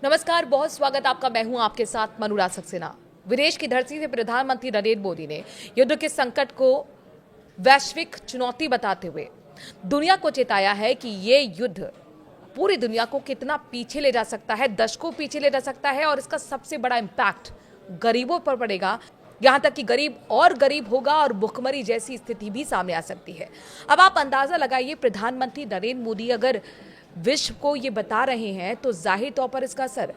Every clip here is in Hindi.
नमस्कार, बहुत स्वागत आपका। मैं हूं आपके साथ अनुराग सक्सेना। विदेश की धरती से प्रधानमंत्री नरेंद्र मोदी ने युद्ध के संकट को वैश्विक चुनौती बताते हुए दुनिया को चेताया है कि ये युद्ध पूरी दुनिया को कितना पीछे ले जा सकता है, दशकों पीछे ले जा सकता है और इसका सबसे बड़ा इम्पैक्ट गरीबों पर पड़ेगा। यहां तक कि गरीब और गरीब होगा और भुखमरी जैसी स्थिति भी सामने आ सकती है। अब आप अंदाजा लगाइए, प्रधानमंत्री नरेंद्र मोदी अगर विश्व को ये बता रहे हैं तो जाहिर तौर पर इसका असर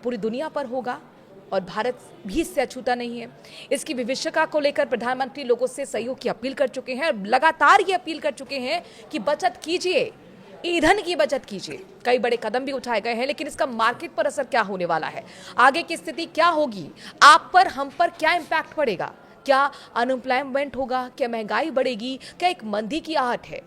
पूरी दुनिया पर होगा और भारत भी इससे अछूता नहीं है। इसकी विभीषिका को लेकर प्रधानमंत्री लोगों से सहयोग की अपील कर चुके हैं और लगातार ये अपील कर चुके हैं कि बचत कीजिए, ईंधन की बचत कीजिए। कई बड़े कदम भी उठाए गए हैं, लेकिन इसका मार्केट पर असर क्या होने वाला है, आगे की स्थिति क्या होगी, आप पर हम पर क्या इम्पैक्ट पड़ेगा, क्या अनएम्प्लॉयमेंट होगा, क्या महंगाई बढ़ेगी, क्या एक मंदी की आहट है,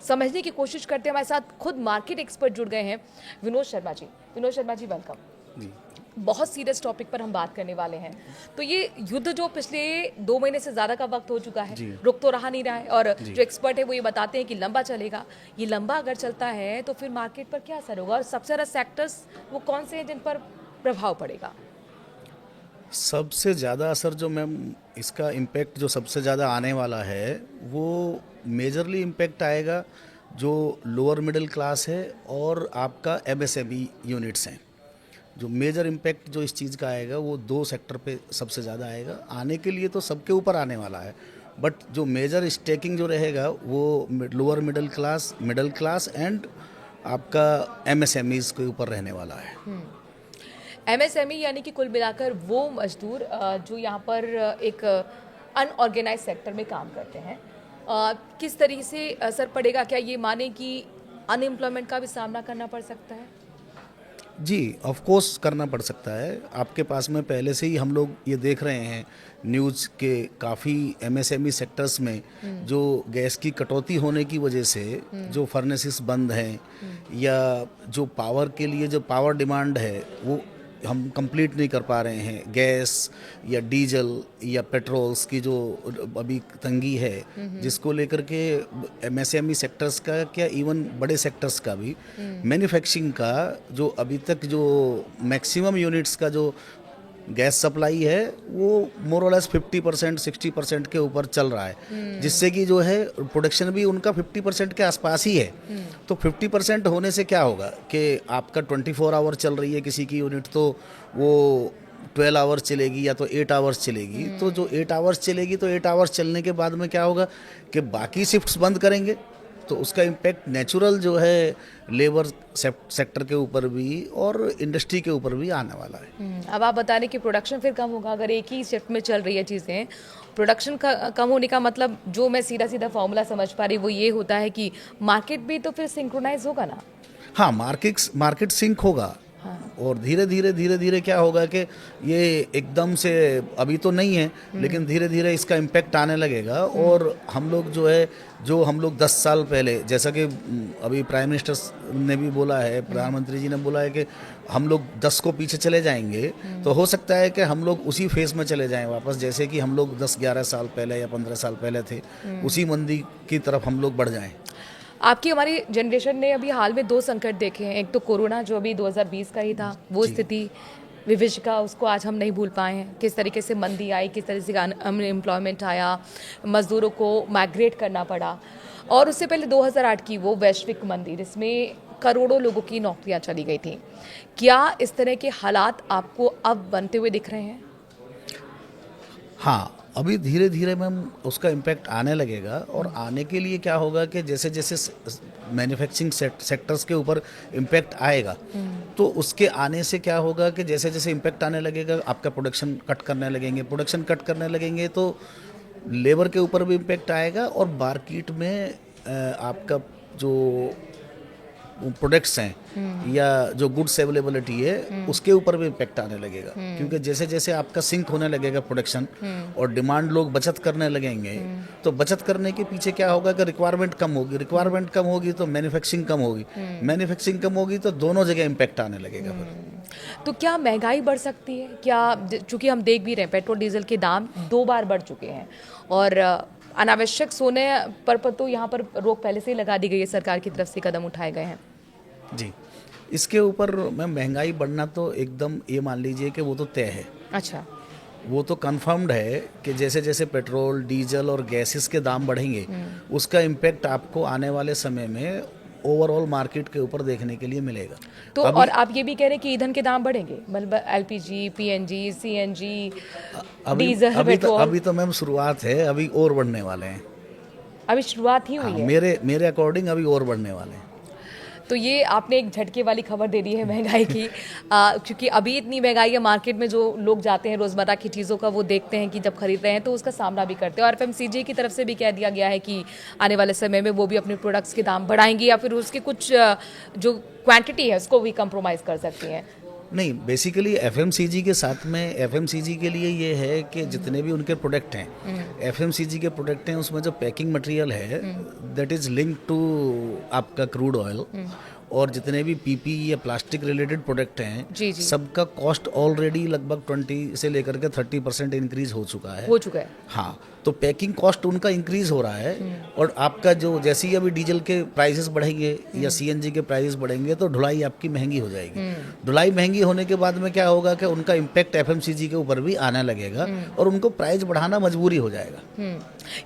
समझने की कोशिश करते हैं। हमारे साथ खुद मार्केट एक्सपर्ट जुड़ गए हैं, विनोद शर्मा जी। विनोद शर्मा जी, वेलकम जी। बहुत सीरियस टॉपिक पर हम बात करने वाले हैं। तो ये युद्ध जो पिछले 2 महीने से ज़्यादा का वक्त हो चुका है, रुक तो रहा नहीं रहा है और जो एक्सपर्ट है वो ये बताते हैं कि लंबा चलेगा। ये लंबा अगर चलता है तो फिर मार्केट पर क्या असर होगा और सबसे ज़्यादा सेक्टर्स वो कौन से हैं जिन पर प्रभाव पड़ेगा? सबसे ज़्यादा असर जो मैम इसका इम्पैक्ट जो सबसे ज़्यादा आने वाला है वो मेजरली इम्पैक्ट आएगा जो लोअर मिडिल क्लास है और आपका एमएसएमई यूनिट्स हैं। जो मेजर इम्पैक्ट जो इस चीज़ का आएगा वो 2 सेक्टर पे सबसे ज़्यादा आएगा। आने के लिए तो सबके ऊपर आने वाला है, बट जो मेजर स्टेकिंग जो रहेगा वो लोअर मिडिल क्लास एंड आपका एमएसएमईज़ के ऊपर रहने वाला है। एमएसएमई यानी कि कुल मिलाकर वो मजदूर जो यहाँ पर एक अनऑर्गेनाइज सेक्टर में काम करते हैं, किस तरीके से असर पड़ेगा? क्या ये माने कि अनएम्प्लॉयमेंट का भी सामना करना पड़ सकता है? जी, ऑफ कोर्स करना पड़ सकता है। आपके पास में पहले से ही हम लोग ये देख रहे हैं न्यूज़ के काफ़ी एमएसएमई सेक्टर्स में जो गैस की कटौती होने की वजह से जो फर्नेसेस बंद हैं या जो पावर के लिए जो पावर डिमांड है वो हम कंप्लीट नहीं कर पा रहे हैं। गैस या डीजल या पेट्रोल्स की जो अभी तंगी है जिसको लेकर के एमएसएमई सेक्टर्स का क्या इवन बड़े सेक्टर्स का भी मैन्युफैक्चरिंग का जो अभी तक जो मैक्सिमम यूनिट्स का जो गैस सप्लाई है वो मोर और लेस 50% 60% के ऊपर चल रहा है, जिससे कि जो है प्रोडक्शन भी उनका 50% के आसपास ही है। तो 50% होने से क्या होगा कि आपका 24 आवर चल रही है किसी की यूनिट तो वो 12 आवर्स चलेगी या तो 8 आवर्स चलेगी। तो जो 8 आवर्स चलेगी तो 8 आवर्स चलने के बाद में क्या होगा कि बाकी शिफ्ट्स बंद करेंगे तो उसका इम्पैक्ट नेचुरल जो है लेबर सेक्टर के ऊपर भी और इंडस्ट्री के ऊपर भी आने वाला है। अब आप बता रहे कि प्रोडक्शन फिर कम होगा। अगर एक ही शिफ्ट में चल रही है चीज़ें, प्रोडक्शन कम होने का मतलब जो मैं सीधा सीधा फॉर्मूला समझ पा रही वो ये होता है कि मार्केट भी तो फिर सिंक्रोनाइज होगा ना। हाँ, मार्केट सिंक होगा। हाँ। और धीरे धीरे क्या होगा कि ये एकदम से अभी तो नहीं है लेकिन धीरे धीरे इसका इम्पैक्ट आने लगेगा। और हम लोग जो हम लोग 10 साल पहले, जैसा कि अभी प्राइम मिनिस्टर ने भी बोला है, प्रधानमंत्री जी ने बोला है कि हम लोग 10 को पीछे चले जाएंगे तो हो सकता है कि हम लोग उसी फेज में चले जाएं वापस, जैसे कि हम लोग 10-11 साल पहले या 15 साल पहले थे, उसी मंदी की तरफ हम लोग बढ़ जाएं। आपकी हमारी जनरेशन ने अभी हाल में 2 संकट देखे हैं। एक तो कोरोना जो अभी 2020 का ही था, वो स्थिति विभीषिका, उसको आज हम नहीं भूल पाए हैं। किस तरीके से मंदी आई, किस तरीके से अनएम्प्लॉयमेंट आया, मजदूरों को माइग्रेट करना पड़ा। और उससे पहले 2008 की वो वैश्विक मंदी जिसमें करोड़ों लोगों की नौकरियां चली गई थी। क्या इस तरह के हालात आपको अब बनते हुए दिख रहे हैं? हाँ, अभी धीरे धीरे मैम उसका इम्पैक्ट आने लगेगा। और आने के लिए क्या होगा कि जैसे जैसे मैन्युफैक्चरिंग सेक्टर्स के ऊपर इम्पैक्ट आएगा तो उसके आने से क्या होगा कि जैसे जैसे इम्पैक्ट आने लगेगा आपका प्रोडक्शन कट करने लगेंगे तो लेबर के ऊपर भी इम्पैक्ट आएगा और मार्केट में आपका जो प्रोडक्ट्स हैं या जो गुड्स अवेलेबिलिटी है उसके ऊपर भी इम्पैक्ट आने लगेगा। क्योंकि जैसे जैसे आपका सिंक होने लगेगा प्रोडक्शन और डिमांड, लोग बचत करने लगेंगे तो बचत करने के पीछे क्या होगा कि रिक्वायरमेंट कम होगी तो मैन्युफैक्चरिंग कम होगी तो दोनों जगह इम्पैक्ट आने लगेगा फिर। तो क्या महंगाई बढ़ सकती है? क्या, चूंकि हम देख भी रहे हैं पेट्रोल डीजल के दाम 2 बार बढ़ चुके हैं और अनावश्यक सोने पर तो यहाँ पर रोक पहले से ही लगा दी गई है, सरकार की तरफ से कदम उठाए गए हैं। जी, इसके ऊपर मैम महंगाई बढ़ना तो एकदम ये मान लीजिए कि वो तो तय है, अच्छा। वो तो कंफर्म्ड है कि जैसे जैसे पेट्रोल डीजल और गैसेस के दाम बढ़ेंगे उसका इम्पैक्ट आपको आने वाले समय में ओवरऑल मार्केट के ऊपर देखने के लिए मिलेगा। तो अभी और आप ये भी कह रहे हैं कि ईंधन के दाम बढ़ेंगे, मतलब एलपीजी, पीएनजी, सीएनजी, अभी डीजल, अभी तो पेट्रोल? अभी तो मैम शुरुआत है, अभी और बढ़ने वाले हैं। अभी शुरुआत ही हुई हाँ, है। मेरे अकॉर्डिंग अभी और बढ़ने वाले हैं। तो ये आपने एक झटके वाली खबर दे दी है महंगाई की, क्योंकि अभी इतनी महंगाई है मार्केट में, जो लोग जाते हैं रोज़मर्रा की चीज़ों का वो देखते हैं कि जब खरीद रहे हैं तो उसका सामना भी करते हैं। और एफएमसीजी की तरफ से भी कह दिया गया है कि आने वाले समय में वो भी अपने प्रोडक्ट्स के दाम बढ़ाएंगी या फिर उसकी कुछ जो क्वांटिटी है उसको भी कंप्रोमाइज़ कर सकती हैं। नहीं, बेसिकली एफएमसीजी के साथ में एफएमसीजी के लिए ये है कि जितने भी उनके प्रोडक्ट हैं, एफएमसीजी के प्रोडक्ट हैं, उसमें जो पैकिंग मटेरियल है दैट इज लिंक्ड टू आपका क्रूड ऑयल, और जितने भी पीपी या प्लास्टिक रिलेटेड प्रोडक्ट हैं जी जी, सबका कॉस्ट ऑलरेडी लगभग 20 से लेकर के 30% इंक्रीज हो चुका है। हो चुका है। हाँ, तो पैकिंग कॉस्ट उनका इंक्रीज हो रहा है, और आपका जो जैसे ही अभी डीजल के प्राइसेस बढ़ेंगे या सीएनजी के प्राइसेस बढ़ेंगे तो ढुलाई आपकी महंगी हो जाएगी। ढुलाई महंगी होने के बाद में क्या होगा कि उनका इम्पैक्ट एफएमसीजी के ऊपर भी आने लगेगा और उनको प्राइस बढ़ाना मजबूरी हो जाएगा।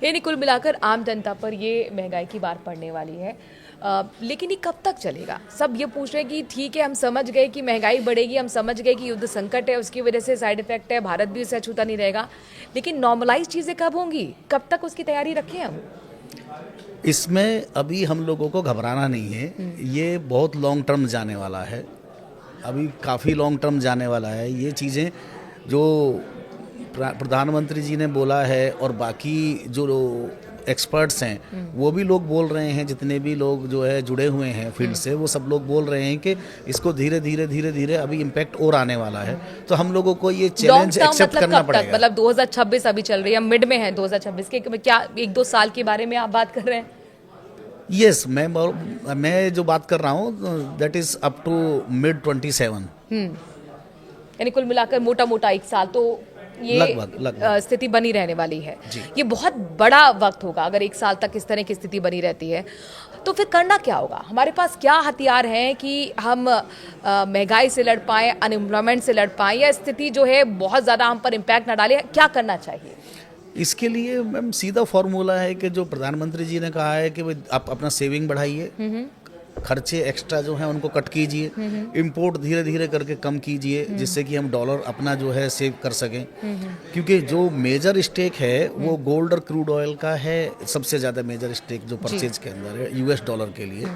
यानी कुल मिलाकर आम जनता पर ये महंगाई की बार पड़ने वाली है। लेकिन ये कब तक चलेगा? सब ये पूछ रहे हैं कि ठीक है, हम समझ गए कि महंगाई बढ़ेगी, हम समझ गए कि युद्ध संकट है, उसकी वजह से साइड इफेक्ट है, भारत भी उससे अछूता नहीं रहेगा, लेकिन नॉर्मलाइज चीज़ें कब होंगी? कब तक उसकी तैयारी रखें हम? इसमें अभी हम लोगों को घबराना नहीं है, ये बहुत लॉन्ग टर्म जाने वाला है, अभी काफ़ी लॉन्ग टर्म जाने वाला है। ये चीज़ें जो प्रधानमंत्री जी ने बोला है और बाकी जो एक्सपर्ट्स हैं वो भी लोग बोल रहे हैं, जितने भी लोग जो है जुड़े हुए हैं फील्ड से, वो सब लोग बोल रहे हैं कि इसको धीरे धीरे अभी इम्पैक्ट और आने वाला है। तो हम लोगों को ये चैलेंज एक्सेप्ट मतलब करना कब तक? पड़ेगा। मतलब 2026 अभी चल रही है, मिड में है 2026 के, क्या 1-2 साल के बारे में आप बात कर रहे हैं? यस, मैं जो बात कर रहा हूँ that is up to mid 27। यानी कुल मिलाकर मोटा मोटा 1 साल तो ये लगभग स्थिति बनी रहने वाली है। जी। ये बहुत बड़ा वक्त होगा अगर 1 साल तक इस तरह की स्थिति बनी रहती है। तो फिर करना क्या होगा? हमारे पास क्या हथियार हैं कि हम महंगाई से लड़ पाएं, अनएम्प्लॉयमेंट से लड़ पाएं, या स्थिति जो है बहुत ज़्यादा हम पर इम्पैक्ट ना डाले? क्या करना चाहिए? इसके लिए मैम सीधा फॉर्मूला है कि जो प्रधानमंत्री जी ने कहा है कि भाई आप अपना सेविंग बढ़ाइए, खर्चे एक्स्ट्रा जो हैं उनको कट कीजिए, इंपोर्ट धीरे धीरे करके कम कीजिए, जिससे कि हम डॉलर अपना जो है सेव कर सकें, क्योंकि जो मेजर स्टेक है वो गोल्ड और क्रूड ऑयल का है, सबसे ज़्यादा मेजर स्टेक जो परचेज के अंदर है यूएस डॉलर के लिए।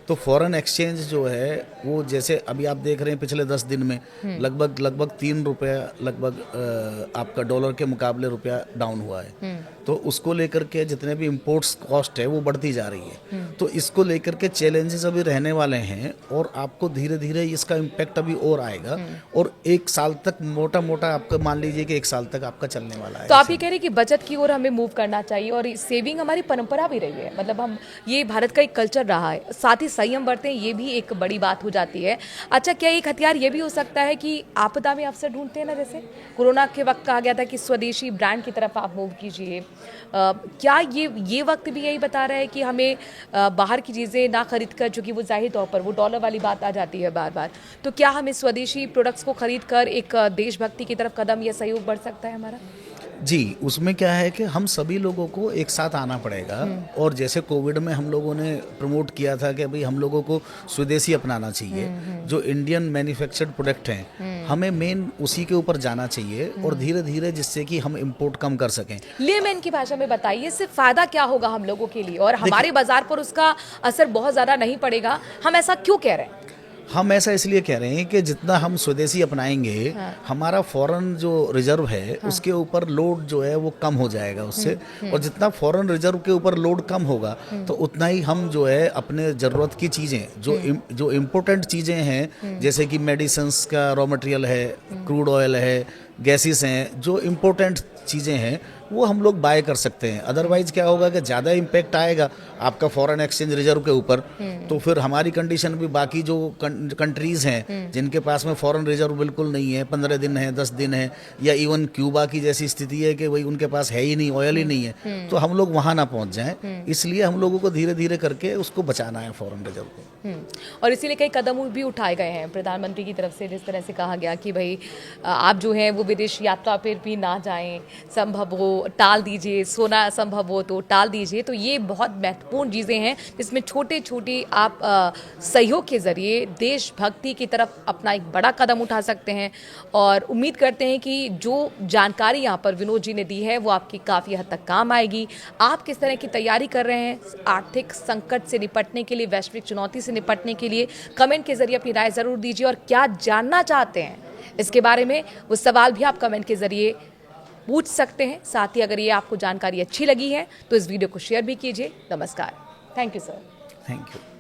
तो फॉरेन एक्सचेंज जो है वो जैसे अभी आप देख रहे हैं पिछले 10 दिन में लगभग 3 रुपया लगभग आपका डॉलर के मुकाबले रुपया डाउन हुआ है। तो उसको लेकर के जितने भी इंपोर्ट्स कॉस्ट है वो बढ़ती जा रही है। तो इसको लेकर के चैलेंजेस अभी रहने वाले हैं और आपको धीरे धीरे इसका इम्पैक्ट अभी और आएगा, और 1 साल तक मोटा मोटा आपका मान लीजिए कि 1 साल तक आपका चलने वाला है। तो आप ये कह रहे हैं कि बचत की ओर हमें मूव करना चाहिए, और सेविंग हमारी परंपरा भी रही है, मतलब हम ये भारत का एक कल्चर रहा है, साथ ही संयम बरतें, ये भी एक बड़ी बात हो जाती है। अच्छा, क्या एक हथियार ये भी हो सकता है कि आपदा में अवसर ढूंढते हैं ना, जैसे कोरोना के वक्त कहा गया था कि स्वदेशी ब्रांड की तरफ आप मूव कीजिए, क्या ये वक्त भी यही बता रहा है कि हमें बाहर की चीज़ें ना खरीद कर, चूँकि वो ज़ाहिर तौर पर वो डॉलर वाली बात आ जाती है बार बार, तो क्या हमें स्वदेशी प्रोडक्ट्स को खरीद कर एक देशभक्ति की तरफ कदम या सहयोग बढ़ सकता है हमारा? जी, उसमें क्या है कि हम सभी लोगों को एक साथ आना पड़ेगा, और जैसे कोविड में हम लोगों ने प्रमोट किया था कि भाई हम लोगों को स्वदेशी अपनाना चाहिए, जो इंडियन मैन्युफैक्चर्ड प्रोडक्ट हैं हमें मेन उसी के ऊपर जाना चाहिए, और धीरे धीरे जिससे कि हम इंपोर्ट कम कर सकें। लेमैन की भाषा में बताइए, इससे फायदा क्या होगा हम लोगों के लिए, और हमारे बाजार पर उसका असर बहुत ज़्यादा नहीं पड़ेगा? हम ऐसा क्यों कह रहे हैं? हम ऐसा इसलिए कह रहे हैं कि जितना हम स्वदेशी अपनाएंगे हमारा फॉरेन जो रिजर्व है उसके ऊपर लोड जो है वो कम हो जाएगा उससे, और जितना फॉरेन रिजर्व के ऊपर लोड कम होगा तो उतना ही हम जो है अपने ज़रूरत की चीज़ें जो इम्पोर्टेंट चीज़ें हैं, जैसे कि मेडिसिन्स का रॉ मटेरियल है, क्रूड ऑयल है, गैसेस हैं, जो इम्पोर्टेंट चीज़ें हैं वो हम लोग बाय कर सकते हैं। अदरवाइज़ क्या होगा कि ज़्यादा इम्पैक्ट आएगा आपका फॉरेन एक्सचेंज रिजर्व के ऊपर, तो फिर हमारी कंडीशन भी बाकी जो कंट्रीज हैं जिनके पास में फॉरेन रिजर्व बिल्कुल नहीं है, 15 दिन है, 10 दिन है, या इवन क्यूबा की जैसी स्थिति है कि वही उनके पास है ही नहीं, ऑयल ही नहीं है, तो हम लोग वहाँ ना पहुँच जाएं। इसलिए हम लोगों को धीरे धीरे करके उसको बचाना है फॉरेन रिजर्व को। और इसीलिए कई कदम भी उठाए गए हैं प्रधानमंत्री की तरफ से, जिस तरह से कहा गया कि भाई आप जो है वो विदेश यात्रा पर भी ना जाएं, संभव हो टाल दीजिए, सोना संभव हो तो टाल दीजिए। तो ये बहुत महत्वपूर्ण चीज़ें हैं जिसमें छोटे छोटे आप सहयोग के जरिए देशभक्ति की तरफ अपना एक बड़ा कदम उठा सकते हैं। और उम्मीद करते हैं कि जो जानकारी यहाँ पर विनोद जी ने दी है वो आपकी काफ़ी हद तक काम आएगी। आप किस तरह की तैयारी कर रहे हैं आर्थिक संकट से निपटने के लिए, वैश्विक चुनौती से निपटने के लिए, कमेंट के जरिए अपनी राय ज़रूर दीजिए। और क्या जानना चाहते हैं इसके बारे में वो सवाल भी आप कमेंट के जरिए पूछ सकते हैं। साथ ही अगर ये आपको जानकारी अच्छी लगी है तो इस वीडियो को शेयर भी कीजिए। नमस्कार। Thank you sir. Thank you.